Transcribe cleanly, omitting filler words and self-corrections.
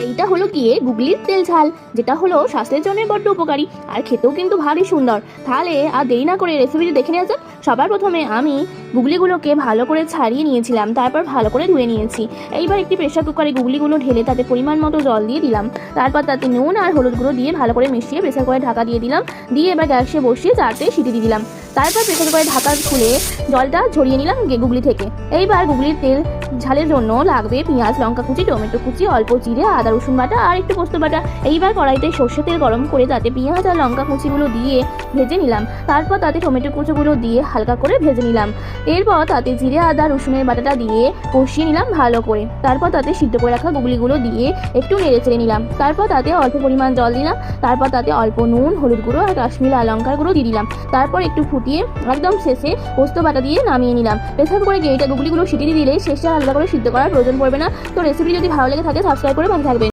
এইটা হলো গিয়ে গুগলির তেল ঝাল, যেটা হলো স্বাস্থ্যের জন্য বড্ড উপকারী আর খেতেও কিন্তু ভারী সুন্দর। তাহলে আর দেরি না করে রেসিপিটি দেখে নেওয়া যাক। সবার প্রথমে আমি গুগলিগুলোকে ভালো করে ছাড়িয়ে নিয়েছিলাম, তারপর ভালো করে ধুয়ে নিয়েছি। এইবার একটি প্রেসার কুকারে গুগলিগুলো ঢেলে তাতে পরিমাণ মতো জল দিয়ে দিলাম, তারপর তাতে নুন আর হলুদ গুঁড়ো দিয়ে ভালো করে মিশিয়ে প্রেসার কুকারে ঢাকা দিয়ে দিলাম। দিয়ে এবার গ্যাসে বসিয়ে 4টে সিটি দিয়ে দিলাম। তারপর প্রেসার কুকারে ঢাকা খুলে জলটা ঝরিয়ে নিলাম গুগলি থেকে। এইবার গুগলির তেল ঝালের জন্য লাগবে পেঁয়াজ, লঙ্কা কুচি, টমেটো কুচি, অল্প জিরে, আদা রসুন বাটা আর একটু পোস্ত বাটা। এইবার কড়াইতে সর্ষে তেল গরম করে তাতে পেঁয়াজ আর লঙ্কা কুচিগুলো দিয়ে ভেজে নিলাম। তারপর তাতে টমেটো কুচিগুলো দিয়ে হালকা করে ভেজে নিলাম। এরপর তাতে জিরে, আদা রসুনের বাটাটা দিয়ে কষিয়ে নিলাম ভালো করে। তারপর তাতে সিদ্ধ করে রাখা গুগলিগুলো দিয়ে একটু নেড়ে চেড়ে নিলাম। তারপর তাতে অল্প পরিমাণ জল দিলাম। তারপর তাতে অল্প নুন, হলুদ গুঁড়ো আর কাশ্মীরি লাল লঙ্কার গুঁড়ো দিয়ে দিলাম। তারপর একটু ফুটিয়ে একদম শেষে পোস্ত বাটা দিয়ে নামিয়ে নিলাম। প্রেসার কুকারে গ্রেভিটা গুগলিগুলো সিটি দিলে শেষে আলাদা করে সিদ্ধ করার প্রয়োজন পড়বে না। তো রেসিপি যদি ভালো লেগে থাকে সাবস্ক্রাইব করে পাশে থাকবেন।